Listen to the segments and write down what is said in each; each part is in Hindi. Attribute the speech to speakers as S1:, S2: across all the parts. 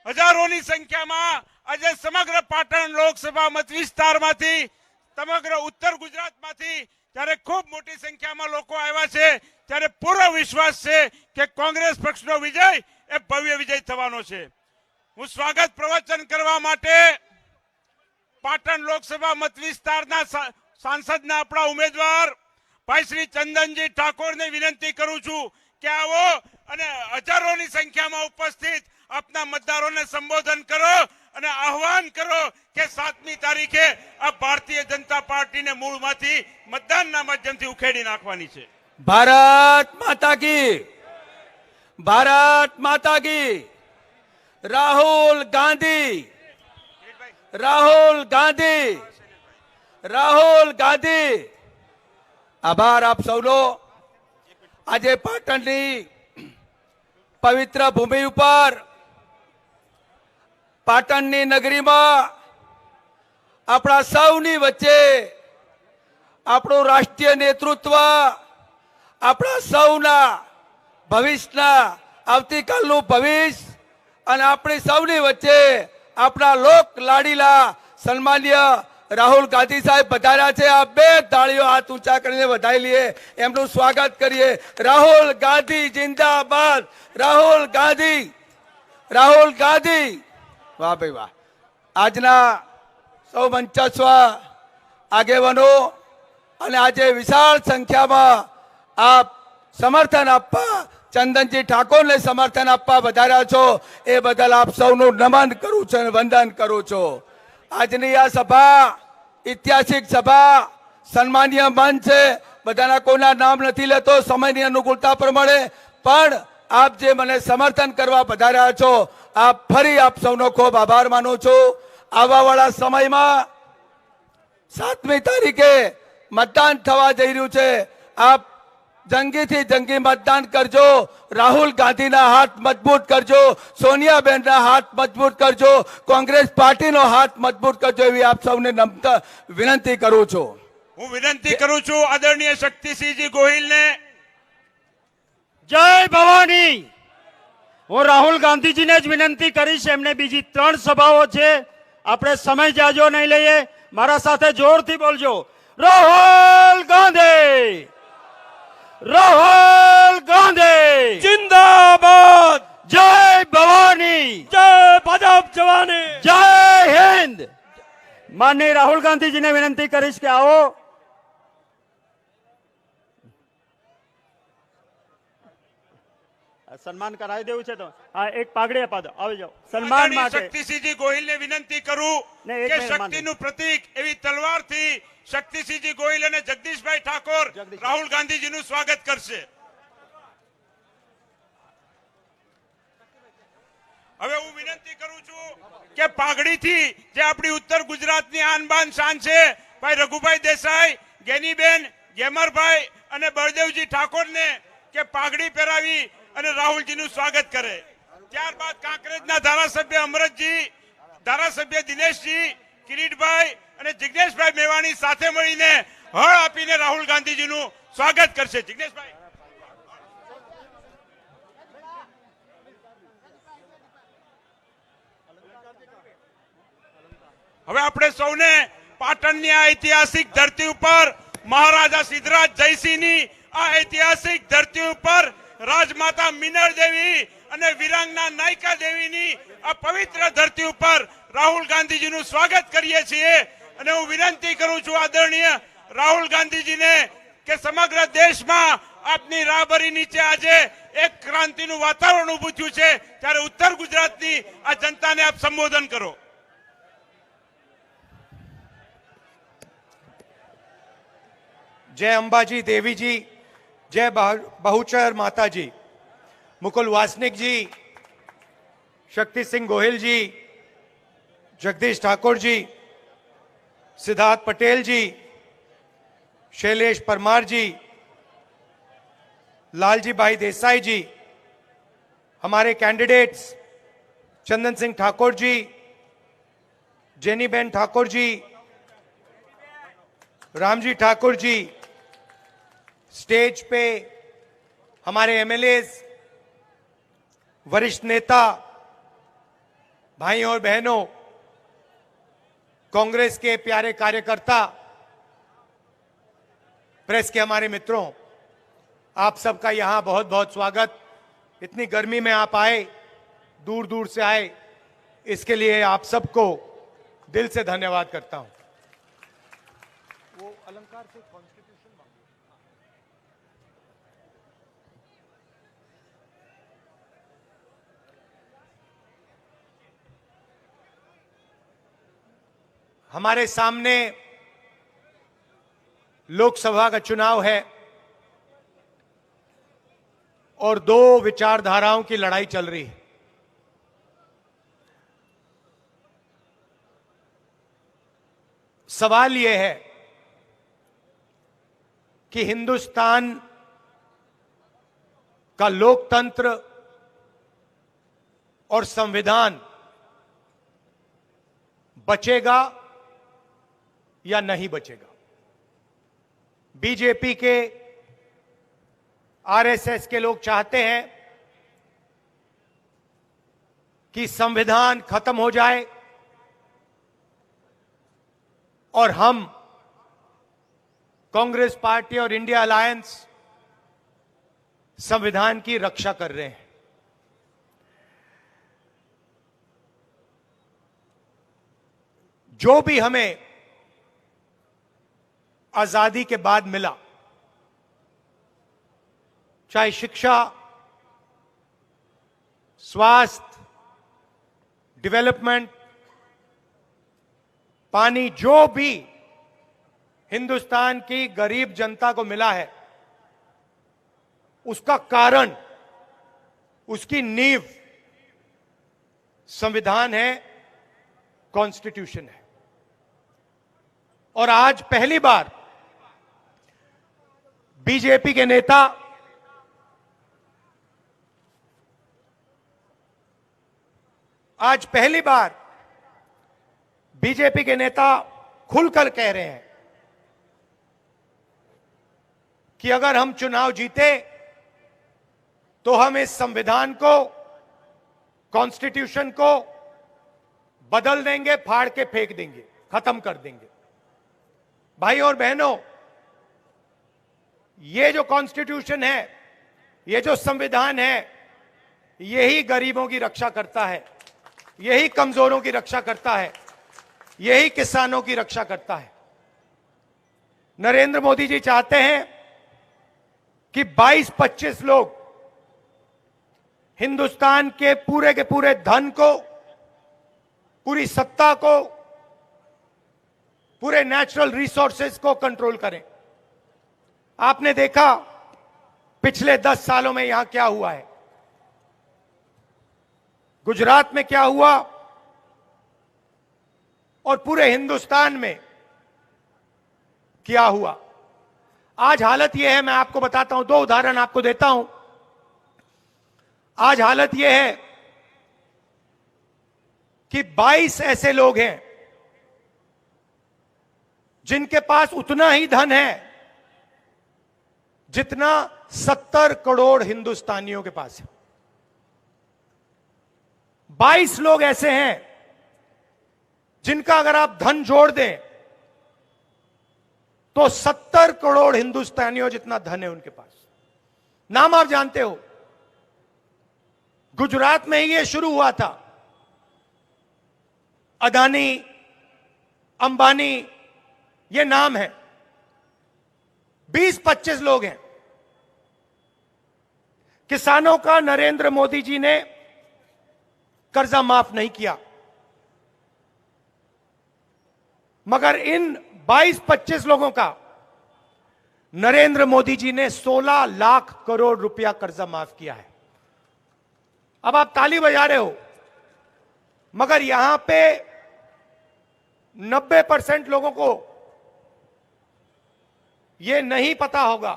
S1: હજારોની સંખ્યામાં આજે સમગ્ર પાટણ લોકસભા મત વિસ્તારમાંથી સમગ્ર ઉત્તર ગુજરાતમાંથી ત્યારે ખૂબ મોટી સંખ્યામાં લોકો આવ્યા છે ત્યારે પૂરો વિશ્વાસ છે કે કોંગ્રેસ પક્ષનો વિજય એ ભવ્ય વિજય થવાનો છે. હું સ્વાગત પ્રવચન કરવા માટે પાટણ લોકસભા મત વિસ્તારના સાંસદના આપણા ઉમેદવાર ભાઈ શ્રી ચંદનજી ઠાકોરને વિનંતી કરું છું કે આવો અને હજારોની સંખ્યામાં ઉપસ્થિત આપના મતદારોને સંબોધન કરો અને આહવાન કરો કે 7મી તારીખે આ ભારતીય જનતા પાર્ટીને મૂળમાંથી મતદાનના માધ્યમથી ઉખેડી નાખવાની છે.
S2: ભારત માતા કી, ભારત માતા કી. રાહુલ ગાંધી, રાહુલ ગાંધી, રાહુલ ગાંધી. આભાર આપ સૌનો. આજે પાટણની પવિત્ર ભૂમિ ઉપર પાટણની નગરીમાં આપણા સૌની વચ્ચે આપણું રાષ્ટ્રીય નેતૃત્વ આપણા સૌના ભવિષ્યના આવતીકાલનું ભવિષ્ય અને આપણી સૌની વચ્ચે આપણા લોક લાડીલા સન્માનીય રાહુલ ગાંધી સાહેબ પધાર્યા છે. આ બે તાળીઓ હાથ ઊંચા કરીને વધાવી લઈએ, એમનું સ્વાગત કરીએ. રાહુલ ગાંધી જિંદાબાદ, રાહુલ ગાંધી, રાહુલ ગાંધી. વાહ ભાઈ વાહ. આજના સૌ મંચસ્વ આગેવાનો અને આજે વિશાળ સંખ્યામાં આપ સમર્થન આપવા, ચંદનજી ઠાકોરને સમર્થન આપવા વધાર્યા છો એ બદલ આપ સૌનું નમન કરું છું અને વંદન કરું છું. આજની આ સભા ઐતિહાસિક સભા સન્માનીય મંચ છે. બધાના કોઈના નામ નથી લેતો સમયની અનુકૂળતા પ્રમાણે, પણ આપ જે મને સમર્થન કરવા પધાર્યા છો આપ ફરી આપ સૌનો ખૂબ આભાર માનું છું. આવવાવાળા સમયમાં 7મી તારીખે મતદાન થવા જઈ રહ્યું છે. આપ જંગીથી જંગી મતદાન કરજો. રાહુલ ગાંધીના હાથ મજબૂત કરજો, સોનિયાબેનના હાથ મજબૂત કરજો, કોંગ્રેસ પાર્ટીનો હાથ મજબૂત કરજો એવી આપ સૌને નમ્ર વિનંતી કરું છું.
S1: હું વિનંતી કરું છું આદરણીય શક્તિસિંહજી ગોહિલને.
S3: જય ભવાની. હું રાહુલ ગાંધીજીને જ વિનંતી કરીશ. એમને બીજી 3 સભાઓ છે, આપણે સમય જાજો નહીં લઈએ. મારા સાથે જોરથી બોલજો, રાહુલ ગાંધી, રાહુલ ગાંધી
S2: જિંદાબાદ.
S3: જય ભવાની,
S2: જય ભાજપ જવાની,
S3: જય હિન્દ. માનનીય રાહુલ ગાંધીજીને વિનંતી કરીશ કે આવો. સન્માન કરાવી દેવું છે તો હા એક પાઘડી આપા દો. આવી જાઓ સન્માન માટે.
S1: શક્તિસિંહજી ગોહિલને વિનંતી કરું કે શક્તિનું પ્રતીક એવી તલવારથી શક્તિસિંહજી ગોહિલ અને જગદીશભાઈ ઠાકોર રાહુલ ગાંધીજીનું સ્વાગત કરશે. હવે હું વિનંતી કરું છું કે પાઘડીથી જે આપણી ઉત્તર ગુજરાતની આન બાન શાન છે ભાઈ રઘુભાઈ દેસાઈ, ગેનીબેન, ગેમરભાઈ અને બળદેવજી ઠાકોરને કે પાઘડી પહેરાવી અને રાહુલજીનું સ્વાગત કરે. ત્યારબાદ કાંકરેજના ધારાસભ્ય અમરતજી, ધારાસભ્ય દિનેશજી, કિરીટભાઈ અને જિગ્નેશભાઈ મેવાણી સાથે મળીને હળ આપીને રાહુલ ગાંધીજીનું સ્વાગત કરશે. જિગ્નેશભાઈ. હવે આપણે સૌને પાટણની આ ઐતિહાસિક ધરતી ઉપર મહારાજા સિદ્ધરાજ જયસિંહની આ ઐતિહાસિક ધરતી ઉપર રાજમાતા મિનળ દેવી અને વીરાંગના નાયકા દેવીની આ પવિત્ર ધરતી ઉપર રાહુલ ગાંધીજીનું સ્વાગત કરીએ છીએ. અને હું વિનંતી કરું છું આદરણીય રાહુલ ગાંધીજીને કે સમગ્ર દેશમાં આપની રાહબરી નીચે આજે એક ક્રાંતિનું વાતાવરણ ઊભું થયું છે, ત્યારે ઉત્તર ગુજરાતની આ જનતાને આપ સંબોધન કરો.
S4: जय अंबाजी देवी जी, जय बहुचर माता जी, मुकुल वासनिक जी, शक्ति सिंह गोहिल जी, जगदीश ठाकुर जी, सिद्धार्थ पटेल जी, शैलेश परमार जी, लालजी भाई देसाई जी, हमारे कैंडिडेट्स चंदन सिंह ठाकुर जी, जेनीबेन ठाकुर जी, रामजी ठाकुर जी, स्टेज पे हमारे एमएलए, वरिष्ठ नेता भाई और बहनों, कांग्रेस के प्यारे कार्यकर्ता, प्रेस के हमारे मित्रों, आप सबका यहां बहुत बहुत स्वागत। इतनी गर्मी में आप आए, दूर दूर से आए, इसके लिए आप सबको दिल से धन्यवाद करता हूं। वो अलंकार से कॉन्स्टिट्यूशन हमारे सामने लोकसभा का चुनाव है और दो विचारधाराओं की लड़ाई चल रही है। सवाल यह है कि हिंदुस्तान का लोकतंत्र और संविधान बचेगा या नहीं बचेगा। बीजेपी के, आरएसएस के लोग चाहते हैं कि संविधान खत्म हो जाए और हम कांग्रेस पार्टी और इंडिया अलायंस संविधान की रक्षा कर रहे हैं। जो भी हमें आजादी के बाद मिला, चाहे शिक्षा, स्वास्थ्य, डेवलपमेंट, पानी, जो भी हिंदुस्तान की गरीब जनता को मिला है, उसका कारण, उसकी नींव संविधान है, कॉन्स्टिट्यूशन है। और आज पहली बार बीजेपी के नेता बीजेपी के नेता खुलकर कह रहे हैं कि अगर हम चुनाव जीते तो हम इस संविधान को, कॉन्स्टिट्यूशन को बदल देंगे, फाड़ के फेंक देंगे, खत्म कर देंगे। भाई और बहनों, ये जो कॉन्स्टिट्यूशन है, ये जो संविधान है, यही गरीबों की रक्षा करता है, यही कमजोरों की रक्षा करता है, यही किसानों की रक्षा करता है। नरेंद्र मोदी जी चाहते हैं कि 22-25 लोग हिंदुस्तान के पूरे धन को, पूरी सत्ता को, पूरे नेचुरल रिसोर्सेज को कंट्रोल करें। आपने देखा पिछले 10 सालों में यहां क्या हुआ है, गुजरात में क्या हुआ और पूरे हिंदुस्तान में क्या हुआ। आज हालत यह है, मैं आपको बताता हूं, 2 उदाहरण आपको देता हूं। आज हालत यह है कि 22 ऐसे लोग हैं जिनके पास उतना ही धन है जितना 70 करोड़ हिंदुस्तानियों के पास है। 22 लोग ऐसे हैं जिनका अगर आप धन जोड़ दें तो 70 करोड़ हिंदुस्तानियों जितना धन है उनके पास। नाम आप जानते हो, गुजरात में ही ये शुरू हुआ था। अदानी, अंबानी, ये नाम है। 20-25 लोग हैं। किसानों का नरेंद्र मोदी जी ने कर्जा माफ नहीं किया, मगर इन 22-25 लोगों का नरेंद्र मोदी जी ने 16 लाख करोड़ रुपया कर्जा माफ किया है। अब आप ताली बजा रहे हो, मगर यहां पे 90% लोगों को यह नहीं पता होगा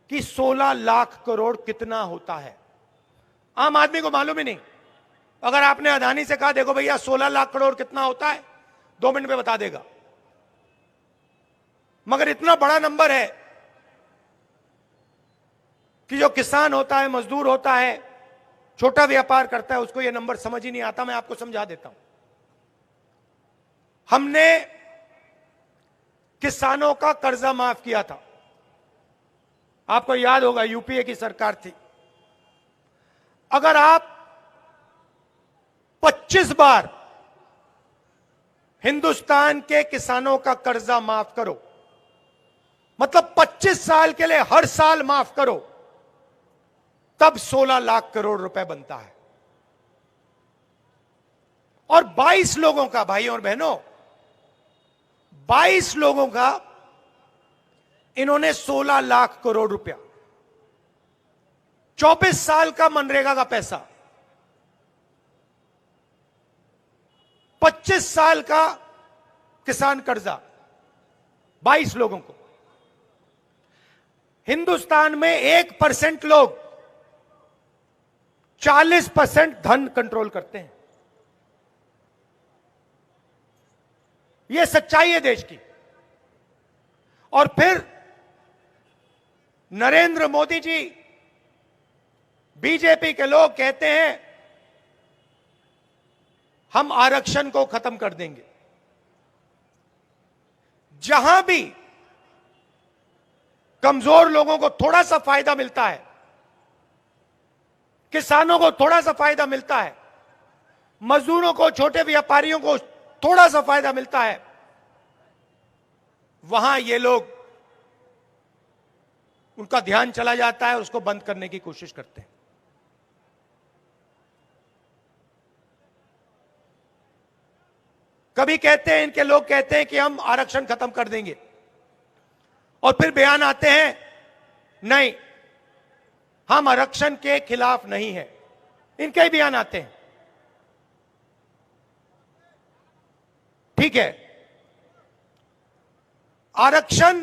S4: कि 16 लाख करोड़ कितना होता है। आम आदमी को मालूम ही नहीं। अगर आपने अदानी से कहा देखो भैया 16 लाख करोड़ कितना होता है, 2 मिनट में बता देगा। मगर इतना बड़ा नंबर है कि जो किसान होता है, मजदूर होता है, छोटा व्यापार करता है उसको यह नंबर समझ ही नहीं आता। मैं आपको समझा देता हूं। हमने किसानों का कर्जा माफ किया था, आपको याद होगा, यूपीए की सरकार थी। अगर आप 25 बार हिंदुस्तान के किसानों का कर्जा माफ करो, मतलब 25 साल के लिए हर साल माफ करो, तब 16 लाख करोड़ रुपए बनता है। और 22 लोगों का, भाइयों और बहनों, 22 लोगों का इन्होंने 16 लाख करोड़ रुपया, 24 साल का मनरेगा का पैसा, 25 साल का किसान कर्जा, 22 लोगों को। हिंदुस्तान में 1% लोग 40% धन कंट्रोल करते हैं। यह सच्चाई है देश की। और फिर नरेंद्र मोदी जी, बीजेपी के लोग कहते हैं हम आरक्षण को खत्म कर देंगे। जहां भी कमजोर लोगों को थोड़ा सा फायदा मिलता है, किसानों को थोड़ा सा फायदा मिलता है, मजदूरों को, छोटे व्यापारियों को थोड़ा सा फायदा मिलता है, वहां ये लोग, उनका ध्यान चला जाता है, उसको बंद करने की कोशिश करते हैं। कभी कहते हैं, इनके लोग कहते हैं कि हम आरक्षण खत्म कर देंगे, और फिर बयान आते हैं नहीं, हम आरक्षण के खिलाफ नहीं हैं। इनके ही बयान आते हैं। ठीक है, आरक्षण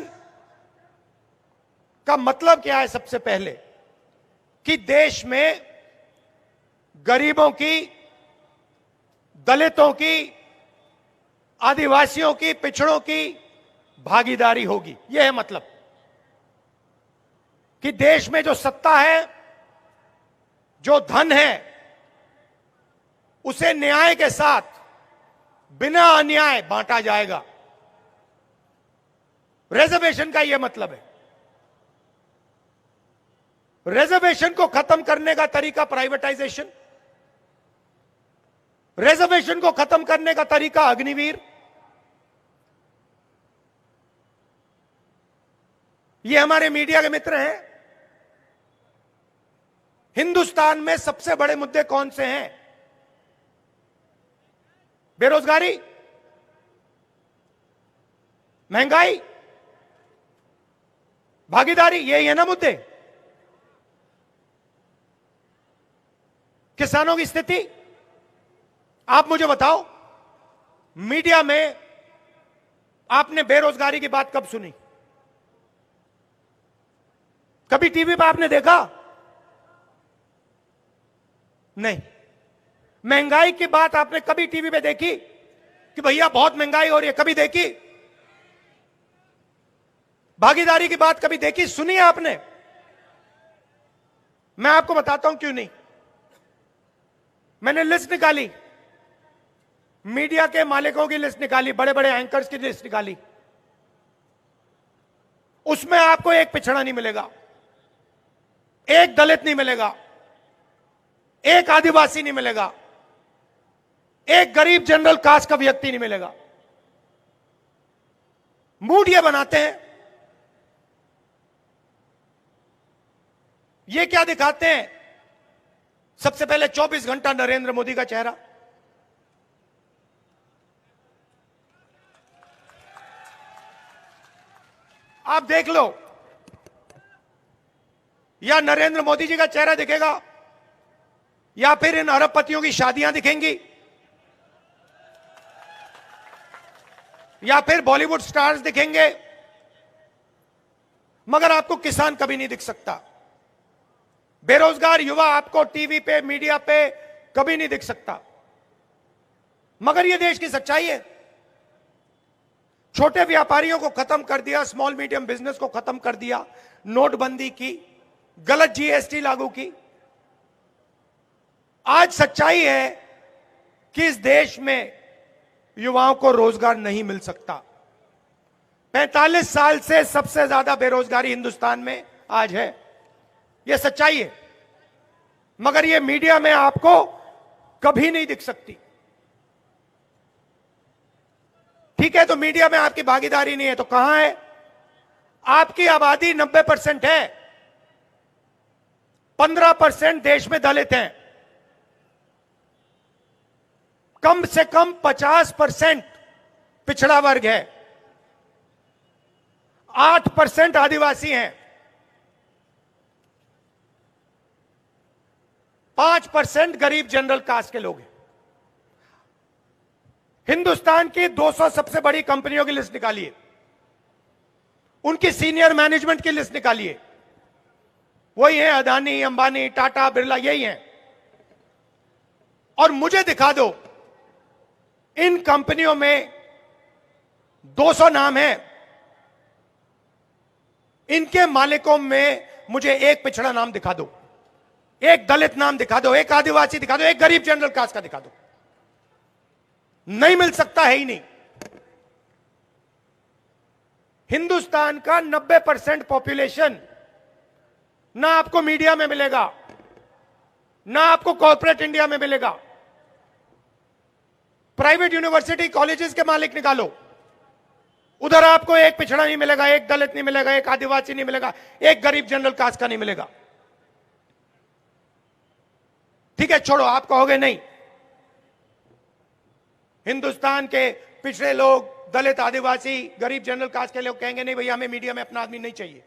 S4: का मतलब क्या है? सबसे पहले कि देश में गरीबों की, दलितों की, आदिवासियों की, पिछड़ों की भागीदारी होगी। यह है मतलब कि देश में जो सत्ता है, जो धन है, उसे न्याय के साथ, बिना अन्याय बांटा जाएगा। रिजर्वेशन का यह मतलब है। रिजर्वेशन को खत्म करने का तरीका प्राइवेटाइजेशन, रिजर्वेशन को खत्म करने का तरीका अग्निवीर। ये हमारे मीडिया के मित्र हैं। हिंदुस्तान में सबसे बड़े मुद्दे कौन से हैं? बेरोजगारी, महंगाई, भागीदारी, यही है ना मुद्दे। किसानों की स्थिति, आप मुझे बताओ, मीडिया में आपने बेरोजगारी की बात कब सुनी? कभी टीवी पर आपने देखा? नहीं। महंगाई की बात आपने कभी टीवी पे देखी कि भैया बहुत महंगाई हो रही है? कभी देखी? भागीदारी की बात कभी देखी, सुनी है आपने? मैं आपको बताता हूं क्यों नहीं। मैंने लिस्ट निकाली, मीडिया के मालिकों की लिस्ट निकाली, बड़े बड़े एंकर्स की लिस्ट निकाली। उसमें आपको एक पिछड़ा नहीं मिलेगा, एक दलित नहीं मिलेगा, एक आदिवासी नहीं मिलेगा, एक गरीब जनरल कास्ट का व्यक्ति नहीं मिलेगा। मूड ये बनाते हैं, ये क्या दिखाते हैं? सबसे पहले 24 घंटा नरेंद्र मोदी का चेहरा, आप देख लो, या नरेंद्र मोदी जी का चेहरा दिखेगा, या फिर इन अरबपतियों की शादियां दिखेंगी, या फिर बॉलीवुड स्टार्स दिखेंगे, मगर आपको किसान कभी नहीं दिख सकता। बेरोजगार युवा आपको टीवी पे, मीडिया पे कभी नहीं दिख सकता। मगर यह देश की सच्चाई है। छोटे व्यापारियों को खत्म कर दिया, स्मॉल मीडियम बिजनेस को खत्म कर दिया, नोटबंदी की, गलत जीएसटी लागू की, आज सच्चाई है कि इस देश में युवाओं को रोजगार नहीं मिल सकता। 45 साल से सबसे ज्यादा बेरोजगारी हिंदुस्तान में आज है, यह सच्चाई है, मगर यह मीडिया में आपको कभी नहीं दिख सकती। ठीक है, तो मीडिया में आपकी भागीदारी नहीं है तो कहां है? आपकी आबादी 90% है, 15% देश में दलित हैं, कम से कम 50% पिछड़ा वर्ग है, 8% आदिवासी हैं, 5% गरीब जनरल कास्ट के लोग हैं। हिंदुस्तान की 200 सबसे बड़ी कंपनियों की लिस्ट निकालिए, उनकी सीनियर मैनेजमेंट की लिस्ट निकालिए, वही है अदानी, अंबानी, टाटा, बिरला, यही हैं। और मुझे दिखा दो इन कंपनियों में 200 नाम हैं, इनके मालिकों में मुझे एक पिछड़ा नाम दिखा दो, एक दलित नाम दिखा दो, एक आदिवासी दिखा दो, एक गरीब जनरल कास्ट का दिखा दो। नहीं मिल सकता, है ही नहीं। हिंदुस्तान का 90% पॉपुलेशन ना आपको मीडिया में मिलेगा, ना आपको कॉर्पोरेट इंडिया में मिलेगा। प्राइवेट यूनिवर्सिटी कॉलेजेस के मालिक निकालो, उधर आपको एक पिछड़ा नहीं मिलेगा, एक दलित नहीं मिलेगा, एक आदिवासी नहीं मिलेगा, एक गरीब जनरल कास्ट का नहीं मिलेगा। ठीक है, छोड़ो, आप कहोगे नहीं, हिंदुस्तान के पिछड़े लोग, दलित, आदिवासी, गरीब जनरल कास्ट के लोग कहेंगे नहीं भैया, हमें मीडिया में अपना आदमी नहीं चाहिए,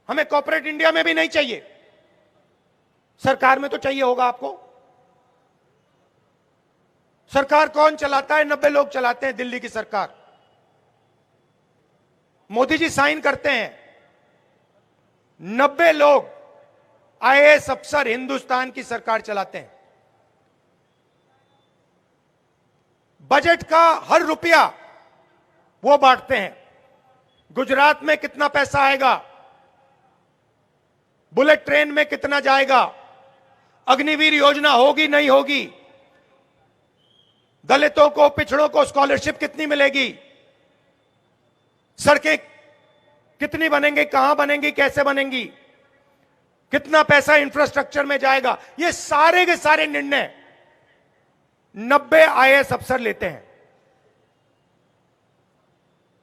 S4: हमें कॉर्पोरेट इंडिया में भी नहीं चाहिए, सरकार में तो चाहिए होगा आपको। सरकार कौन चलाता है? 90 लोग चलाते हैं, दिल्ली की सरकार। मोदी जी साइन करते हैं, 90 लोग आईएएस अफसर हिंदुस्तान की सरकार चलाते हैं। बजट का हर रुपया वो बांटते हैं। गुजरात में कितना पैसा आएगा, बुलेट ट्रेन में कितना जाएगा, अग्निवीर योजना होगी नहीं होगी, दलितों को, पिछड़ों को स्कॉलरशिप कितनी मिलेगी, सड़कें कितनी बनेंगी, कहां बनेंगी, कैसे बनेंगी, कितना पैसा इंफ्रास्ट्रक्चर में जाएगा, ये सारे के सारे निर्णय 90 आईएएस अफसर लेते हैं।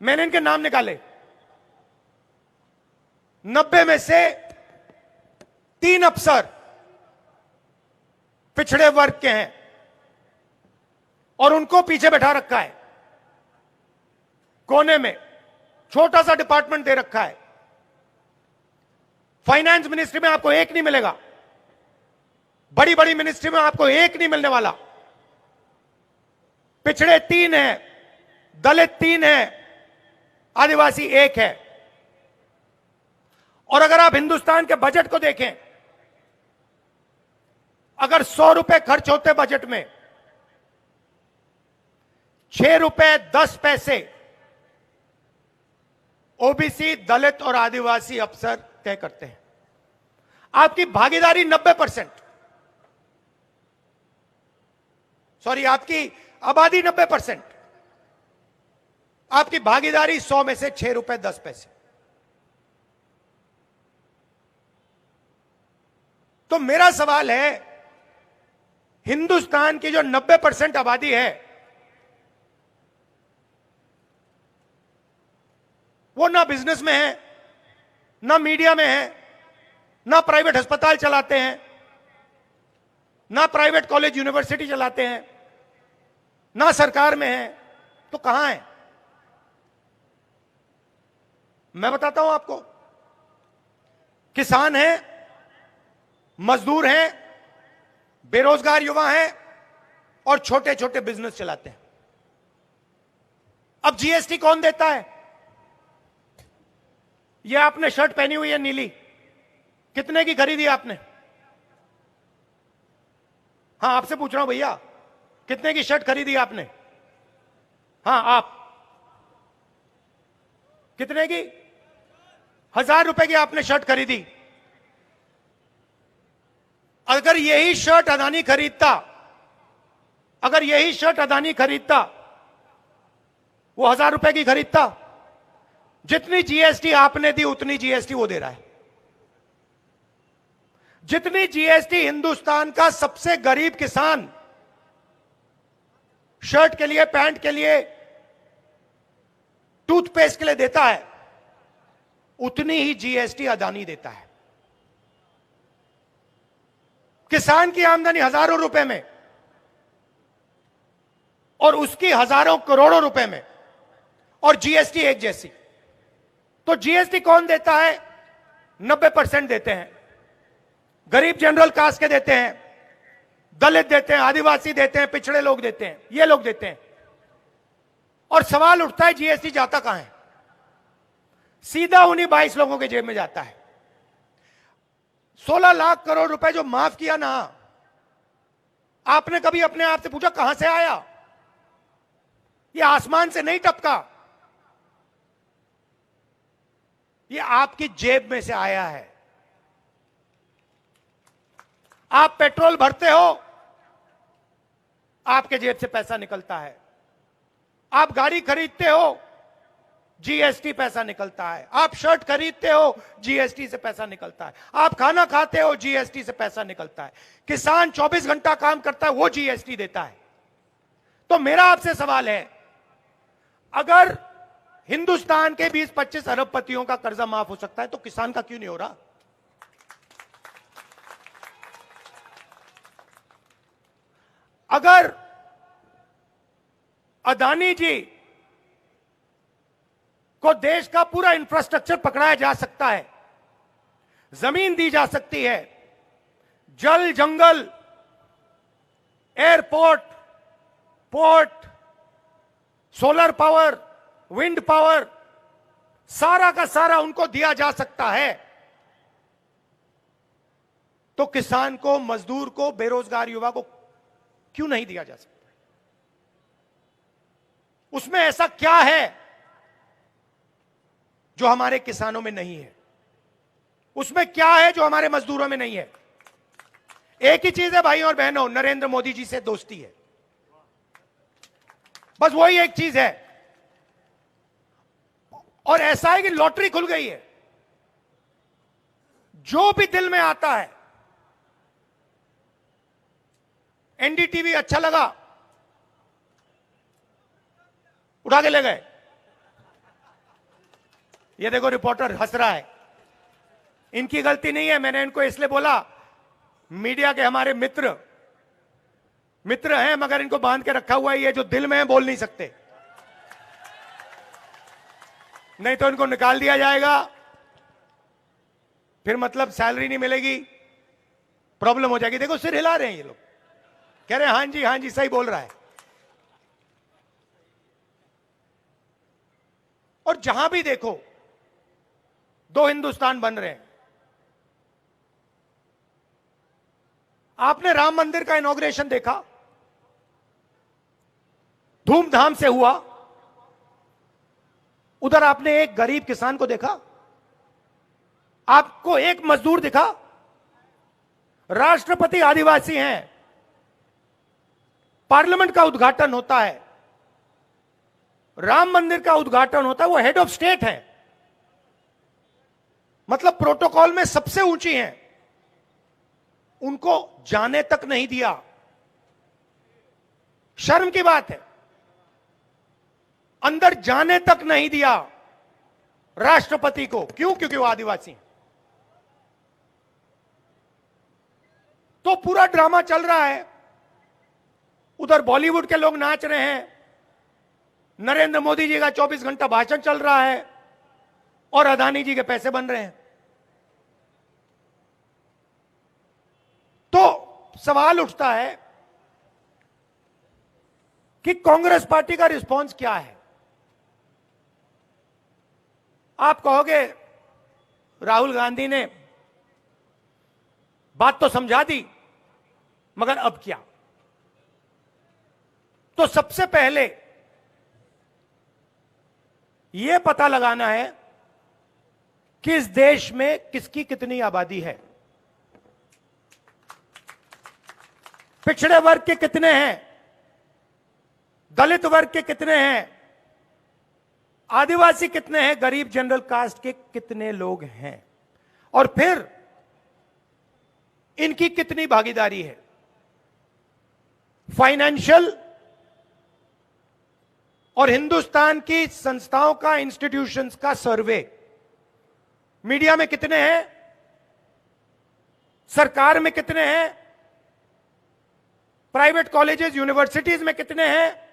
S4: मैंने इनके नाम निकाले, 90 में से 3 अफसर पिछड़े वर्ग के हैं और उनको पीछे बैठा रखा है, कोने में छोटा सा डिपार्टमेंट दे रखा है। फाइनेंस मिनिस्ट्री में आपको एक नहीं मिलेगा, बड़ी बड़ी मिनिस्ट्री में आपको एक नहीं मिलने वाला। पिछड़े 3 हैं, दलित 3 हैं, आदिवासी 1 है। और अगर आप हिंदुस्तान के बजट को देखें, अगर 100 रुपए खर्च होते बजट में, 6 रुपए 10 पैसे ओबीसी, दलित और आदिवासी अफसर तय करते हैं। आपकी भागीदारी 90%, सॉरी, आपकी आबादी 90%, आपकी भागीदारी 100 में से 6 रुपए 10 पैसे। तो मेरा सवाल है, हिंदुस्तान की जो 90% आबादी है, वो ना बिजनेस में है, ना मीडिया में है, ना प्राइवेट अस्पताल चलाते हैं, ना प्राइवेट कॉलेज यूनिवर्सिटी चलाते हैं, ना सरकार में है, तो कहां है? मैं बताता हूं आपको, किसान हैं, मजदूर हैं, बेरोजगार युवा हैं और छोटे छोटे बिजनेस चलाते हैं। अब जीएसटी कौन देता है? ये आपने शर्ट पहनी हुई है नीली, कितने की खरीदी आपने? हाँ, आपसे पूछ रहा हूं भैया, कितने की शर्ट खरीदी आपने? हाँ, आप कितने की? 1000 रुपए की आपने शर्ट खरीदी। अगर यही शर्ट अदानी खरीदता, अगर यही शर्ट अदानी खरीदता, वो 1000 रुपए की खरीदता। जितनी जीएसटी आपने दी उतनी जीएसटी वो दे रहा है। जितनी जीएसटी हिंदुस्तान का सबसे गरीब किसान शर्ट के लिए, पैंट के लिए, टूथपेस्ट के लिए देता है, उतनी ही जीएसटी अदानी देता है। किसान की आमदनी हजारों रुपए में और उसकी हजारों करोड़ों रुपए में, और जीएसटी एक जैसी। तो जीएसटी कौन देता है? 90% देते हैं। गरीब जनरल कास्ट के देते हैं, दलित देते हैं, आदिवासी देते हैं, पिछड़े लोग देते हैं, ये लोग देते हैं। और सवाल उठता है जीएसटी जाता कहां है? सीधा उन्हीं 22 लोगों के जेब में जाता है। 16 लाख करोड़ रुपए जो माफ किया ना, आपने कभी अपने आप से पूछा कहां से आया? ये आसमान से नहीं टपका, ये आपकी जेब में से आया है। आप पेट्रोल भरते हो, आपके जेब से पैसा निकलता है। आप गाड़ी खरीदते हो, जीएसटी पैसा निकलता है। आप शर्ट खरीदते हो, जीएसटी से पैसा निकलता है। आप खाना खाते हो, जीएसटी से पैसा निकलता है। किसान 24 घंटा काम करता है, वो जीएसटी देता है। तो मेरा आपसे सवाल है, अगर हिंदुस्तान के 20-25 अरबपतियों का कर्जा माफ हो सकता है तो किसान का क्यों नहीं हो रहा? अगर अदानी जी को देश का पूरा इंफ्रास्ट्रक्चर पकड़ाया जा सकता है, जमीन दी जा सकती है, जल, जंगल, airport, port, solar power, wind power, सारा का सारा उनको दिया जा सकता है, तो किसान को, मजदूर को, बेरोजगार युवा को क्यों नहीं दिया जा सकता? उसमें ऐसा क्या है जो हमारे किसानों में नहीं है? उसमें क्या है जो हमारे मजदूरों में नहीं है? एक ही चीज है भाई और बहनों, नरेंद्र मोदी जी से दोस्ती है। बस वही एक चीज है। और ऐसा है कि लॉटरी खुल गई है। जो भी दिल में आता है, एनडीटीवी अच्छा लगा, उठा के ले गए। ये देखो रिपोर्टर हंस रहा है, इनकी गलती नहीं है। मैंने इनको इसलिए बोला, मीडिया के हमारे मित्र हैं, मगर इनको बांध के रखा हुआ है। ये जो दिल में है बोल नहीं सकते, नहीं तो इनको निकाल दिया जाएगा, फिर मतलब सैलरी नहीं मिलेगी, प्रॉब्लम हो जाएगी। देखो सिर हिला रहे हैं ये लोग, कह रहे हैं हाँ जी सही बोल रहा है। और जहां भी देखो दो हिंदुस्तान बन रहे हैं। आपने राम मंदिर का इनॉग्रेशन देखा, धूमधाम से हुआ। उधर आपने एक गरीब किसान को देखा? आपको एक मजदूर दिखा? राष्ट्रपति आदिवासी हैं, पार्लियामेंट का उद्घाटन होता है, राम मंदिर का उद्घाटन होता है, वो हेड ऑफ स्टेट है, मतलब प्रोटोकॉल में सबसे ऊंची हैं, उनको जाने तक नहीं दिया। शर्म की बात है, अंदर जाने तक नहीं दिया राष्ट्रपति को। क्यों? क्योंकि वो आदिवासी हैं। तो पूरा ड्रामा चल रहा है, उधर बॉलीवुड के लोग नाच रहे हैं, नरेंद्र मोदी जी का 24 घंटा भाषण चल रहा है, और अदानी जी के पैसे बन रहे हैं। तो सवाल उठता है कि कांग्रेस पार्टी का रिस्पांस क्या है? आप कहोगे राहुल गांधी ने बात तो समझा दी, मगर अब क्या? तो सबसे पहले यह पता लगाना है कि इस देश में किसकी कितनी आबादी है। पिछड़े वर्ग के कितने हैं, दलित वर्ग के कितने हैं, आदिवासी कितने हैं, गरीब जनरल कास्ट के कितने लोग हैं, और फिर इनकी कितनी भागीदारी है। फाइनेंशियल और हिंदुस्तान की संस्थाओं का, इंस्टीट्यूशंस का सर्वे मीडिया में कितने हैं, सरकार में कितने हैं, प्राइवेट कॉलेजेस यूनिवर्सिटीज में कितने हैं,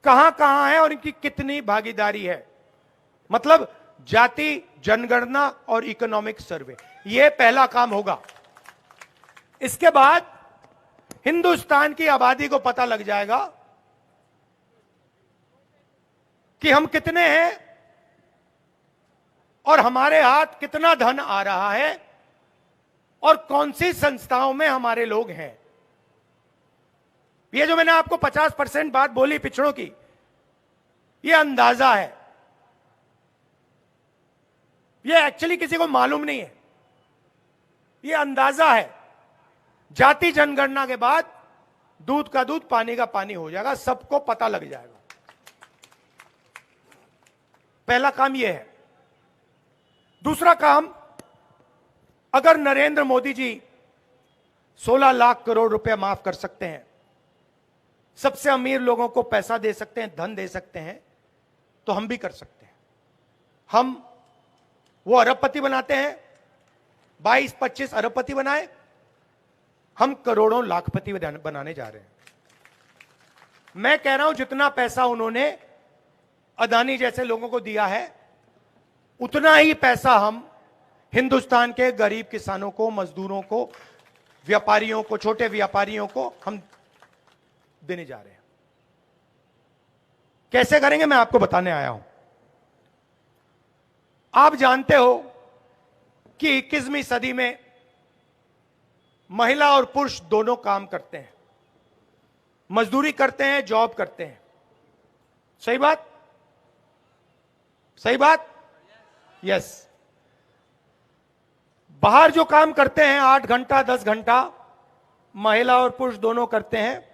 S4: कहां कहां है और इनकी कितनी भागीदारी है। मतलब जाति जनगणना और इकोनॉमिक सर्वे, यह पहला काम होगा। इसके बाद हिंदुस्तान की आबादी को पता लग जाएगा कि हम कितने हैं और हमारे हाथ कितना धन आ रहा है और कौन सी संस्थाओं में हमारे लोग हैं। ये जो मैंने आपको 50% बात बोली पिछड़ों की, ये अंदाजा है, ये एक्चुअली किसी को मालूम नहीं है, ये अंदाजा है। जाति जनगणना के बाद दूध का दूध पानी का पानी हो जाएगा, सबको पता लग जाएगा। पहला काम यह है। दूसरा काम, अगर नरेंद्र मोदी जी 16 लाख करोड़ रुपए माफ कर सकते हैं, सबसे अमीर लोगों को पैसा दे सकते हैं, धन दे सकते हैं, तो हम भी कर सकते हैं। हम वो अरबपति बनाते हैं, 22-25 अरबपति बनाए, हम करोड़ों लाखपति बनाने जा रहे हैं। मैं कह रहा हूं जितना पैसा उन्होंने अदानी जैसे लोगों को दिया है, उतना ही पैसा हम हिंदुस्तान के गरीब किसानों को, मजदूरों को, व्यापारियों को, छोटे व्यापारियों को हम देने जा रहे हैं। कैसे करेंगे मैं आपको बताने आया हूं। आप जानते हो कि 21वीं सदी में महिला और पुरुष दोनों काम करते हैं, मजदूरी करते हैं, जॉब करते हैं। सही बात, सही बात, यस। बाहर जो काम करते हैं 8 घंटा 10 घंटा, महिला और पुरुष दोनों करते हैं,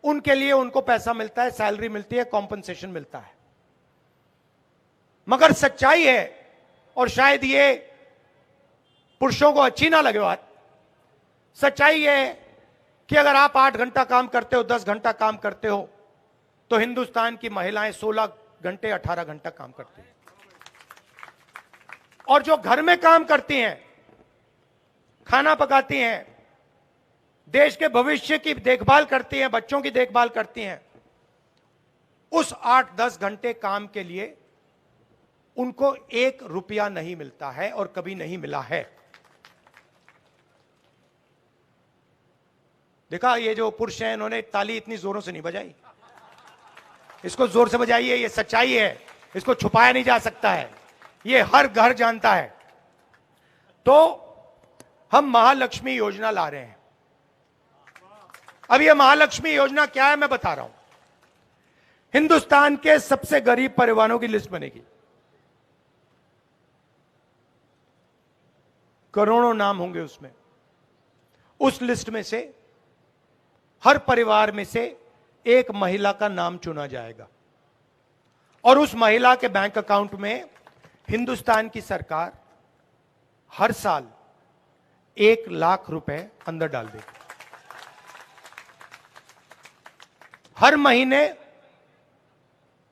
S4: उनके लिए उनको पैसा मिलता है, सैलरी मिलती है, कॉम्पनसेशन मिलता है। मगर सच्चाई है, और शायद ये पुरुषों को अच्छी ना लगे बात, सच्चाई है कि अगर आप 8 घंटा काम करते हो, 10 घंटा काम करते हो, तो हिंदुस्तान की महिलाएं 16 घंटे 18 घंटा काम करती हैं। और जो घर में काम करती हैं, खाना पकाती हैं, देश के भविष्य की देखभाल करती हैं, बच्चों की देखभाल करती हैं, उस 8-10 घंटे काम के लिए उनको 1 रुपया नहीं मिलता है और कभी नहीं मिला है। देखा, ये जो पुरुष हैं इन्होंने ताली इतनी जोरों से नहीं बजाई, इसको जोर से बजाइए, ये सच्चाई है, इसको छुपाया नहीं जा सकता है, ये हर घर जानता है। तो हम महालक्ष्मी योजना ला रहे हैं। अब ये महालक्ष्मी योजना क्या है मैं बता रहा हूं। हिंदुस्तान के सबसे गरीब परिवारों की लिस्ट बनेगी, करोड़ों नाम होंगे उसमें। उस लिस्ट में से हर परिवार में से एक महिला का नाम चुना जाएगा और उस महिला के बैंक अकाउंट में हिंदुस्तान की सरकार हर साल 1 लाख रुपए अंदर डाल देगी। हर महीने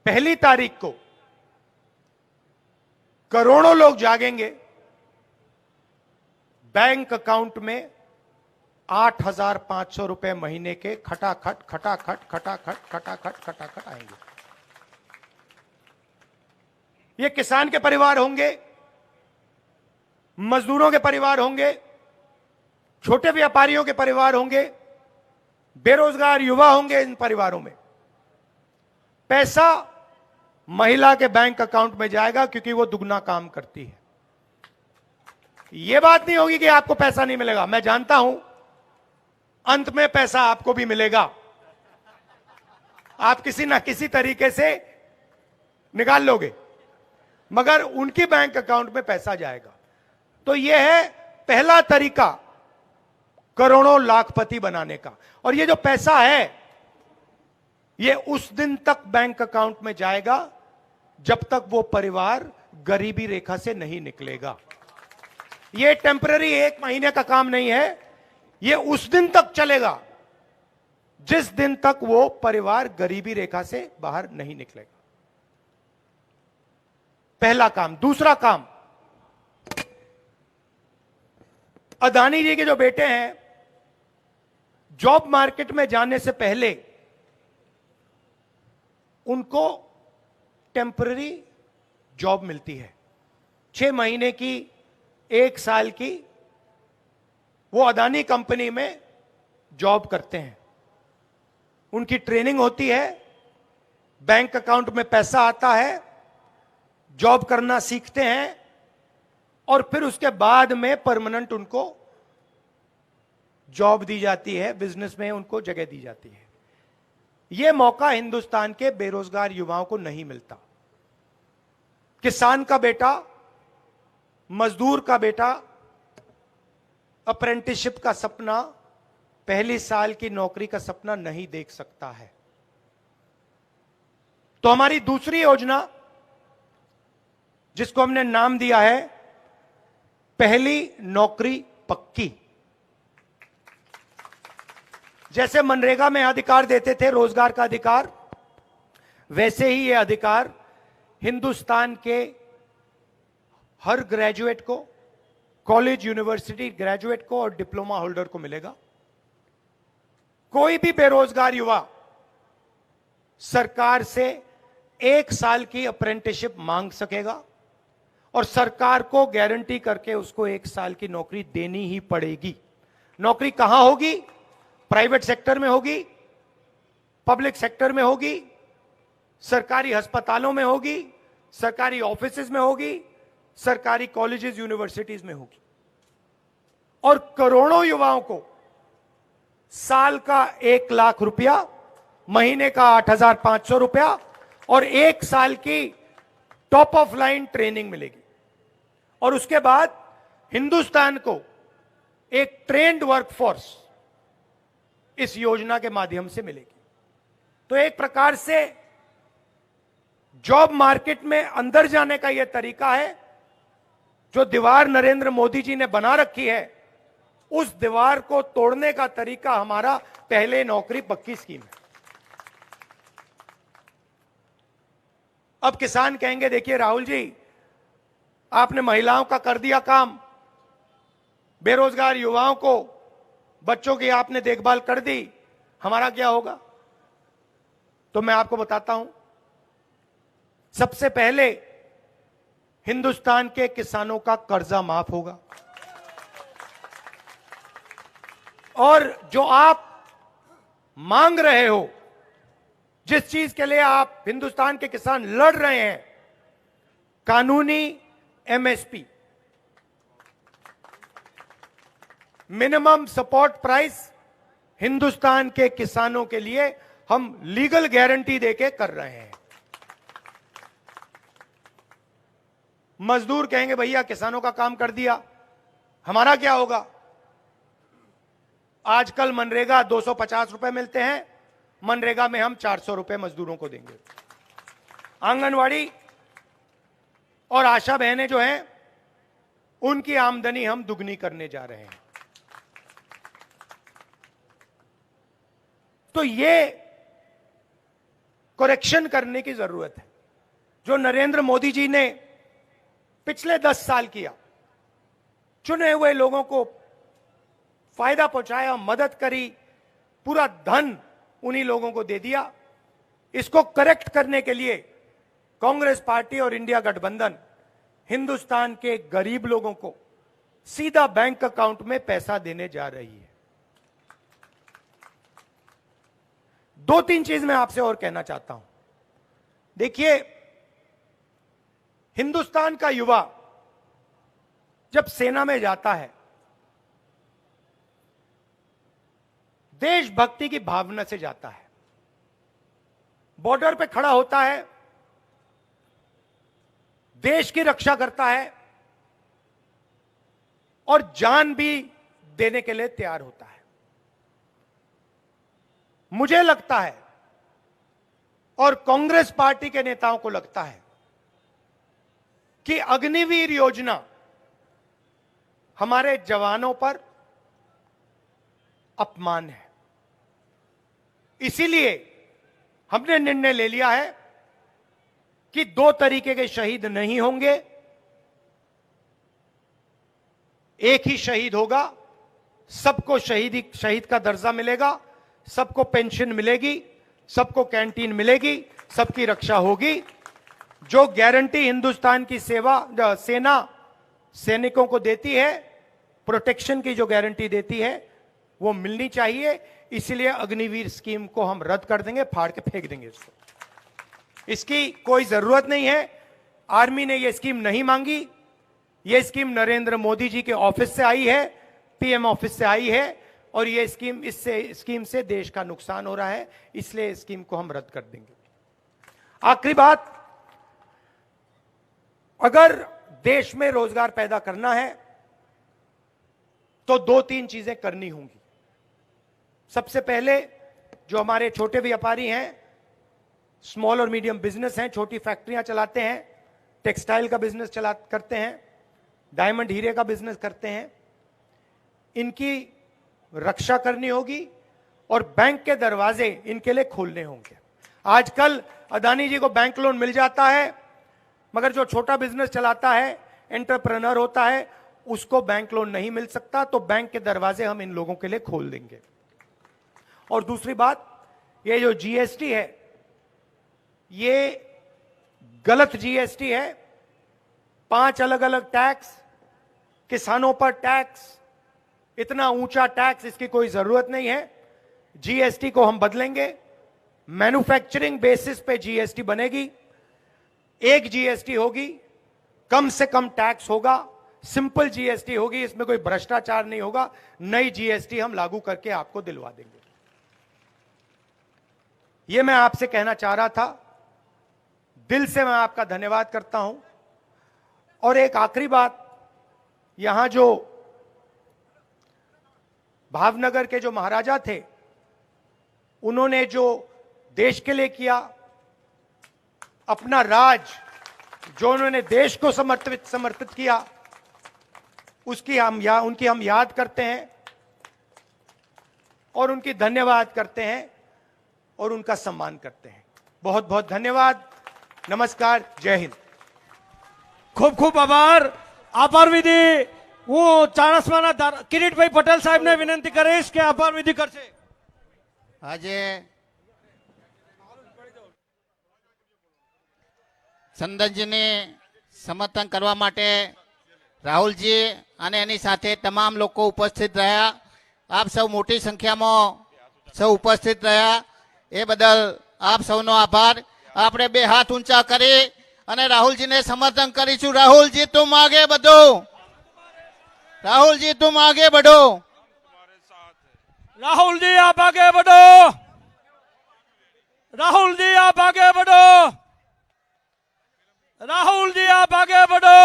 S4: 1 तारीख को करोड़ों लोग जागेंगे, बैंक अकाउंट में 8,500 रुपए महीने के खटाखट खटाखट खटाखट खटाखट खटाखट आएंगे। ये किसान के परिवार होंगे, मजदूरों के परिवार होंगे, छोटे व्यापारियों के परिवार होंगे, बेरोजगार युवा होंगे। इन परिवारों में पैसा महिला के बैंक अकाउंट में जाएगा क्योंकि वो दुगना काम करती है। यह बात नहीं होगी कि आपको पैसा नहीं मिलेगा। मैं जानता हूं अंत में पैसा आपको भी मिलेगा, आप किसी ना किसी तरीके से निकाल लोगे, मगर उनके बैंक अकाउंट में पैसा जाएगा। तो यह है पहला तरीका करोड़ों लाखपति बनाने का। और ये जो पैसा है ये उस दिन तक बैंक अकाउंट में जाएगा जब तक वो परिवार गरीबी रेखा से नहीं निकलेगा। ये टेम्पररी 1 महीने का काम नहीं है, ये उस दिन तक चलेगा जिस दिन तक वो परिवार गरीबी रेखा से बाहर नहीं निकलेगा। पहला काम। दूसरा काम, अदानी जी के जो बेटे हैं, जॉब मार्केट में जाने से पहले उनको टेम्पररी जॉब मिलती है, 6 महीने की, 1 साल की। वो अदानी कंपनी में जॉब करते हैं, उनकी ट्रेनिंग होती है, बैंक अकाउंट में पैसा आता है, जॉब करना सीखते हैं और फिर उसके बाद में परमानेंट उनको जॉब दी जाती है, बिजनेस में उनको जगह दी जाती है। यह मौका हिंदुस्तान के बेरोजगार युवाओं को नहीं मिलता। किसान का बेटा, मजदूर का बेटा अप्रेंटिसशिप का सपना, पहली साल की नौकरी का सपना नहीं देख सकता है। तो हमारी दूसरी योजना, जिसको हमने नाम दिया है पहली नौकरी पक्की। जैसे मनरेगा में अधिकार देते थे, रोजगार का अधिकार, वैसे ही यह अधिकार हिंदुस्तान के हर ग्रेजुएट को, कॉलेज यूनिवर्सिटी ग्रेजुएट को और डिप्लोमा होल्डर को मिलेगा। कोई भी बेरोजगार युवा सरकार से 1 साल की अप्रेंटिसशिप मांग सकेगा और सरकार को गारंटी करके उसको 1 साल की नौकरी देनी ही पड़ेगी। नौकरी कहां होगी? प्राइवेट सेक्टर में होगी, पब्लिक सेक्टर में होगी, सरकारी अस्पतालों में होगी, सरकारी ऑफिसेज में होगी, सरकारी कॉलेजेस यूनिवर्सिटीज में होगी। और करोड़ों युवाओं को साल का 1 लाख रुपया, महीने का 8,500 रुपया और 1 साल की टॉप ऑफ लाइन ट्रेनिंग मिलेगी। और उसके बाद हिंदुस्तान को एक ट्रेंड वर्कफोर्स इस योजना के माध्यम से मिलेगी। तो एक प्रकार से जॉब मार्केट में अंदर जाने का यह तरीका है। जो दीवार नरेंद्र मोदी जी ने बना रखी है, उस दीवार को तोड़ने का तरीका हमारा पहले नौकरी पक्की स्कीम है। अब किसान कहेंगे, देखिए राहुल जी, आपने महिलाओं का कर दिया काम, बेरोजगार युवाओं को, बच्चों की आपने देखभाल कर दी, हमारा क्या होगा? तो मैं आपको बताता हूं। सबसे पहले हिंदुस्तान के किसानों का कर्जा माफ होगा और जो आप मांग रहे हो, जिस चीज के लिए आप हिंदुस्तान के किसान लड़ रहे हैं, कानूनी MSP, minimum support price, Hindustan के किसानों के लिए हम लीगल गारंटी देके कर रहे हैं। मजदूर कहेंगे, भैया किसानों का काम कर दिया, हमारा क्या होगा? आजकल मनरेगा 250 रुपए मिलते हैं, मनरेगा में हम 400 रुपए मजदूरों को देंगे। आंगनवाड़ी और आशा बहनें जो हैं, उनकी आमदनी हम दुगनी करने जा रहे हैं। तो ये करेक्शन करने की जरूरत है। जो नरेंद्र मोदी जी ने पिछले 10 साल किया, चुने हुए लोगों को फायदा पहुंचाया, मदद करी, पूरा धन उन्हीं लोगों को दे दिया। इसको करेक्ट करने के लिए कांग्रेस पार्टी और इंडिया गठबंधन हिंदुस्तान के गरीब लोगों को सीधा बैंक अकाउंट में पैसा देने जा रही है। 2-3 चीज मैं आपसे और कहना चाहता हूं। देखिए, हिंदुस्तान का युवा जब सेना में जाता है, देशभक्ति की भावना से जाता है, बॉर्डर पे खड़ा होता है, देश की रक्षा करता है और जान भी देने के लिए तैयार होता है। मुझे लगता है और कांग्रेस पार्टी के नेताओं को लगता है कि अग्निवीर योजना हमारे जवानों पर अपमान है। इसीलिए हमने निर्णय ले लिया है कि 2 तरीके के शहीद नहीं होंगे, एक ही शहीद होगा। सबको शहीद का दर्जा मिलेगा, सबको पेंशन मिलेगी, सबको कैंटीन मिलेगी, सबकी रक्षा होगी। जो गारंटी हिंदुस्तान की सेना सैनिकों को देती है, प्रोटेक्शन की जो गारंटी देती है, वो मिलनी चाहिए। इसलिए अग्निवीर स्कीम को हम रद्द कर देंगे, फाड़ के फेंक देंगे इसको। इसकी कोई जरूरत नहीं है। आर्मी ने यह स्कीम नहीं मांगी। यह स्कीम नरेंद्र मोदी जी के ऑफिस से आई है, पीएम ऑफिस से आई है, और यह स्कीम से देश का नुकसान हो रहा है, इसलिए स्कीम को हम रद्द कर देंगे। आखिरी बात, अगर देश में रोजगार पैदा करना है तो 2-3 चीजें करनी होंगी। सबसे पहले जो हमारे छोटे व्यापारी हैं, स्मॉल और मीडियम बिजनेस हैं, छोटी फैक्ट्रियां चलाते हैं, टेक्सटाइल का बिजनेस करते हैं, डायमंड हीरे का बिजनेस करते हैं, इनकी रक्षा करनी होगी और बैंक के दरवाजे इनके लिए खोलने होंगे। आजकल अदानी जी को बैंक लोन मिल जाता है, मगर जो छोटा बिजनेस चलाता है, एंटरप्रेन्योर होता है, उसको बैंक लोन नहीं मिल सकता। तो बैंक के दरवाजे हम इन लोगों के लिए खोल देंगे। और दूसरी बात, ये जो जीएसटी है, ये गलत जीएसटी है। 5 अलग अलग टैक्स, किसानों पर टैक्स, इतना ऊंचा टैक्स, इसकी कोई जरूरत नहीं है। जीएसटी को हम बदलेंगे, मैन्युफैक्चरिंग बेसिस पे जीएसटी बनेगी, एक जीएसटी होगी, कम से कम टैक्स होगा, सिंपल जीएसटी होगी, इसमें कोई भ्रष्टाचार नहीं होगा। नई जीएसटी हम लागू करके आपको दिलवा देंगे। यह मैं आपसे कहना चाह रहा था। दिल से मैं आपका धन्यवाद करता हूं। और एक आखिरी बात, यहां जो भावनगर के जो महाराजा थे, उन्होंने जो देश के लिए किया, अपना राज जो उन्होंने देश को समर्पित किया, उनकी हम याद करते हैं और उनकी धन्यवाद करते हैं और उनका सम्मान करते हैं। बहुत बहुत धन्यवाद। नमस्कार, जय हिंद।
S5: ખૂબ ખૂબ આભાર વિધિ હું ચાણસ્માના કિરીટભાઈ પટેલ સાહેબને વિનંતી કરીશ કે આભાર વિધિ કરશે.
S6: આજે ચંદનજીને સમર્થન કરવા માટે રાહુલજી અને એની સાથે તમામ લોકો ઉપસ્થિત રહ્યા. આપ સૌ મોટી સંખ્યામાં સૌ ઉપસ્થિત રહ્યા, એ બદલ આપ સૌનો આભાર. આપણે 2 હાથ ઊંચા કરી અને રાહુલજીને સમર્થન કરીશું. રાહુલજી તુમ આગે बढ़ो, राहुल जी तुम आगे बढ़ो,
S5: રાહુલ જી આપ આગે बढ़ो, રાહુલ જી આપ આગે बढ़ो, રાહુલ જી આપ આગે बढ़ो.